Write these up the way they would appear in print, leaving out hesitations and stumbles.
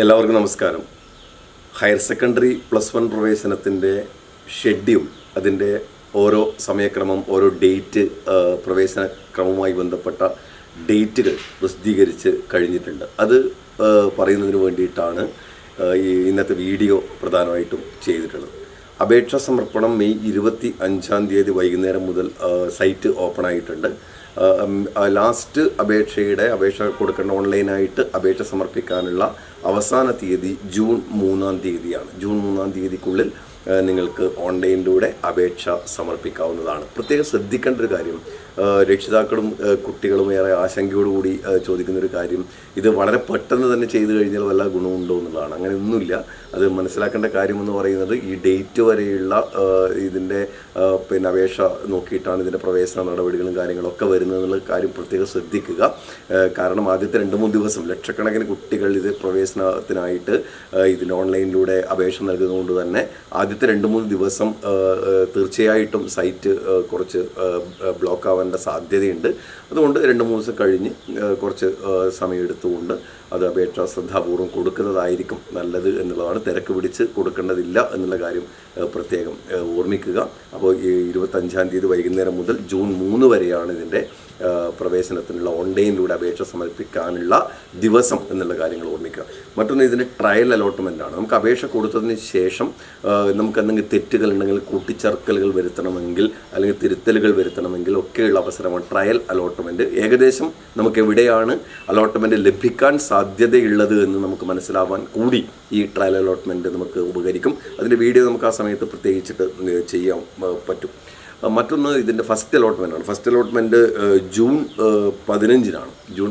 എല്ലാവർക്കും നമസ്കാരം. Higher secondary +1 പ്രവേശനത്തിൻ്റെ schedule, അതിൻ്റെ ഓരോ സമയക്രമം, ഓരോ ഡേറ്റ്, പ്രവേശന ക്രമവുമായി ബന്ധപ്പെട്ട ഡേറ്റുകൾ പ്രസിദ്ധീകരിച്ച് കഴിഞ്ഞിട്ടുണ്ട്. അത് പറയുന്നതിന് വേണ്ടിയിട്ടാണ് ഇന്നത്തെ വീഡിയോ പ്രധാനമായിട്ടും ചെയ്തിട്ടുള്ളത്. അപേക്ഷാ സമർപ്പണം മെയ് 25 വൈകുന്നേരം മുതൽ സൈറ്റ് ഓപ്പൺ ആയിട്ടുണ്ട്. ലാസ്റ്റ് അപേക്ഷ കൊടുക്കേണ്ട ഓൺലൈനായിട്ട് അപേക്ഷ സമർപ്പിക്കാനുള്ള അവസാന തീയതി ജൂൺ 3 ജൂൺ 3 നിങ്ങൾക്ക് ഓൺലൈനിലൂടെ അപേക്ഷ സമർപ്പിക്കാവുന്നതാണ്. പ്രത്യേകം ശ്രദ്ധിക്കേണ്ട ഒരു കാര്യം, രക്ഷിതാക്കളും കുട്ടികളും ഏറെ ആശങ്കയോടുകൂടി ചോദിക്കുന്നൊരു കാര്യം, ഇത് വളരെ പെട്ടെന്ന് തന്നെ ചെയ്തു കഴിഞ്ഞാൽ വല്ല ഗുണമുണ്ടോ എന്നുള്ളതാണ്. അങ്ങനെ ഒന്നുമില്ല. അത് മനസ്സിലാക്കേണ്ട കാര്യമെന്ന് പറയുന്നത്, ഈ ഡേറ്റ് വരെയുള്ള ഇതിൻ്റെ അപേക്ഷ നോക്കിയിട്ടാണ് ഇതിൻ്റെ പ്രവേശന നടപടികളും കാര്യങ്ങളൊക്കെ വരുന്നതെന്നുള്ള കാര്യം പ്രത്യേകം ശ്രദ്ധിക്കുക. കാരണം ആദ്യത്തെ 2-3 ദിവസം ലക്ഷക്കണക്കിന് കുട്ടികൾ ഇത് പ്രവേശനത്തിനായിട്ട് ഇതിൻ്റെ ഓൺലൈനിലൂടെ അപേക്ഷ നൽകുന്നതുകൊണ്ട് തന്നെ ആദ്യത്തെ 2-3 ദിവസം തീർച്ചയായിട്ടും സൈറ്റ് കുറച്ച് ബ്ലോക്ക് ആവാൻ സാധ്യതയുണ്ട്. അതുകൊണ്ട് 2-3 ദിവസം കഴിഞ്ഞ് കുറച്ച് സമയം എടുത്തുകൊണ്ട് അത് അപേക്ഷ ശ്രദ്ധാപൂർവ്വം കൊടുക്കുന്നതായിരിക്കും നല്ലത് എന്നുള്ളതാണ്. തിരക്ക് പിടിച്ച് കൊടുക്കേണ്ടതില്ല എന്നുള്ള കാര്യം പ്രത്യേകം ഓർമ്മിക്കുക. അപ്പോൾ ഈ 25 വൈകുന്നേരം മുതൽ ജൂൺ 3 വരെയാണ് ഇതിൻ്റെ പ്രവേശനത്തിനുള്ള ഓൺലൈനിലൂടെ അപേക്ഷ സമർപ്പിക്കാനുള്ള ദിവസം എന്നുള്ള കാര്യങ്ങൾ ഓർമ്മിക്കുക. മറ്റൊന്ന്, ഇതിൻ്റെ ട്രയൽ അലോട്ട്മെൻറ്റാണ്. നമുക്ക് അപേക്ഷ കൊടുത്തതിന് ശേഷം നമുക്ക് എന്തെങ്കിലും തെറ്റുകൾ ഉണ്ടെങ്കിൽ, കൂട്ടിച്ചേർക്കലുകൾ വരുത്തണമെങ്കിൽ അല്ലെങ്കിൽ തിരുത്തലുകൾ വരുത്തണമെങ്കിൽ ഒക്കെയുള്ള അവസരമാണ് ട്രയൽ അലോട്ട്മെൻറ്റ്. ഏകദേശം നമുക്ക് എവിടെയാണ് അലോട്ട്മെൻറ്റ് ലഭിക്കാൻ സാധ്യതയുള്ളത് എന്ന് നമുക്ക് മനസ്സിലാവാൻ കൂടി ഈ ട്രയൽ അലോട്ട്മെൻറ്റ് നമുക്ക് ഉപകരിക്കും. അതിൻ്റെ വീഡിയോ നമുക്ക് ആ സമയത്ത് പ്രത്യേകിച്ചിട്ട് ചെയ്യാൻ പറ്റും. മറ്റൊന്ന്, ഇതിൻ്റെ ഫസ്റ്റ് അലോട്ട്മെൻറ്റാണ്. First allotment June 15 June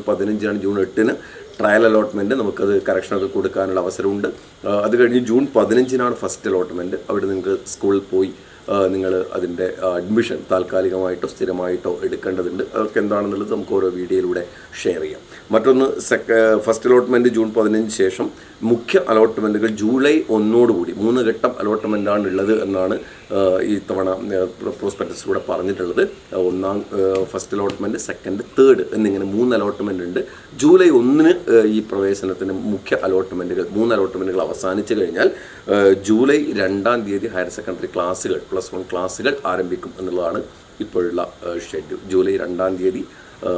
8 trial allotment നമുക്കത് കറക്ഷനൊക്കെ കൊടുക്കാനുള്ള അവസരമുണ്ട്. അത് കഴിഞ്ഞ് ജൂൺ 15 ഫസ്റ്റ് അലോട്ട്മെൻറ്റ്. അവിടെ നിങ്ങൾക്ക് സ്കൂളിൽ പോയി നിങ്ങൾ അതിൻ്റെ അഡ്മിഷൻ താൽക്കാലികമായിട്ടോ സ്ഥിരമായിട്ടോ എടുക്കേണ്ടതുണ്ട്. അതൊക്കെ എന്താണെന്നുള്ളത് നമുക്ക് ഓരോ വീഡിയോയിലൂടെ ഷെയർ ചെയ്യാം. മറ്റൊന്ന്, ഫസ്റ്റ് അലോട്ട്മെൻറ്റ് ജൂൺ 15 ശേഷം മുഖ്യ അലോട്ട്മെൻറ്റുകൾ ജൂലൈ 1 3 ഘട്ടം അലോട്ട്മെൻറ്റാണ് ഉള്ളത് എന്നാണ് ഈ തവണ പ്രോസ്പെക്ടസിലൂടെ പറഞ്ഞിട്ടുള്ളത്. ഫസ്റ്റ് അലോട്ട്മെൻറ്റ്, സെക്കൻഡ്, തേർഡ് എന്നിങ്ങനെ 3 അലോട്ട്മെൻ്റ് ഉണ്ട്. ജൂലൈ 1 ഈ പ്രവേശനത്തിന് മുഖ്യ അലോട്ട്മെൻറ്റുകൾ 3 അലോട്ട്മെൻറ്റുകൾ അവസാനിച്ചു കഴിഞ്ഞാൽ ജൂലൈ 2 ഹയർ സെക്കൻഡറി ക്ലാസ്സുകൾ +1 ക്ലാസ്സുകൾ ആരംഭിക്കും എന്നുള്ളതാണ് ഇപ്പോഴുള്ള ഷെഡ്യൂൾ. ജൂലൈ 2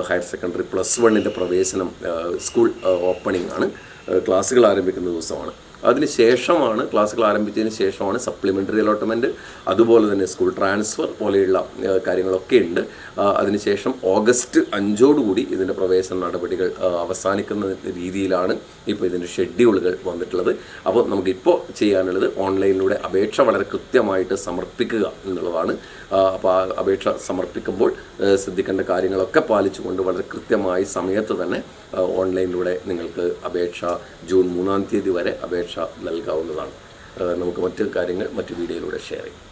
ഹയർ സെക്കൻഡറി +1 പ്രവേശനം, സ്കൂൾ ഓപ്പണിംഗ് ആണ്, ക്ലാസ്സുകൾ ആരംഭിക്കുന്ന ദിവസമാണ്. അതിനുശേഷമാണ്, ക്ലാസ്സുകൾ ആരംഭിച്ചതിന് ശേഷമാണ് സപ്ലിമെൻ്ററി അലോട്ട്മെൻറ്റ്, അതുപോലെ തന്നെ സ്കൂൾ ട്രാൻസ്ഫർ പോലെയുള്ള കാര്യങ്ങളൊക്കെ ഉണ്ട്. അതിനുശേഷം ഓഗസ്റ്റ് 5 ഇതിൻ്റെ പ്രവേശന നടപടികൾ അവസാനിക്കുന്ന രീതിയിലാണ് ഇപ്പോൾ ഇതിൻ്റെ ഷെഡ്യൂളുകൾ വന്നിട്ടുള്ളത്. അപ്പോൾ നമുക്കിപ്പോൾ ചെയ്യാനുള്ളത് ഓൺലൈനിലൂടെ അപേക്ഷ വളരെ കൃത്യമായിട്ട് സമർപ്പിക്കുക എന്നുള്ളതാണ്. അപ്പോൾ ആ അപേക്ഷ സമർപ്പിക്കുമ്പോൾ ശ്രദ്ധിക്കേണ്ട കാര്യങ്ങളൊക്കെ പാലിച്ചുകൊണ്ട് വളരെ കൃത്യമായി സമയത്ത് തന്നെ ഓൺലൈനിലൂടെ നിങ്ങൾക്ക് അപേക്ഷ ജൂൺ 3 വരെ അപേക്ഷ നൽകാവുന്നതാണ്. നമുക്ക് മറ്റ് കാര്യങ്ങൾ മറ്റ് വീഡിയോയിലൂടെ ഷെയർ ചെയ്യും.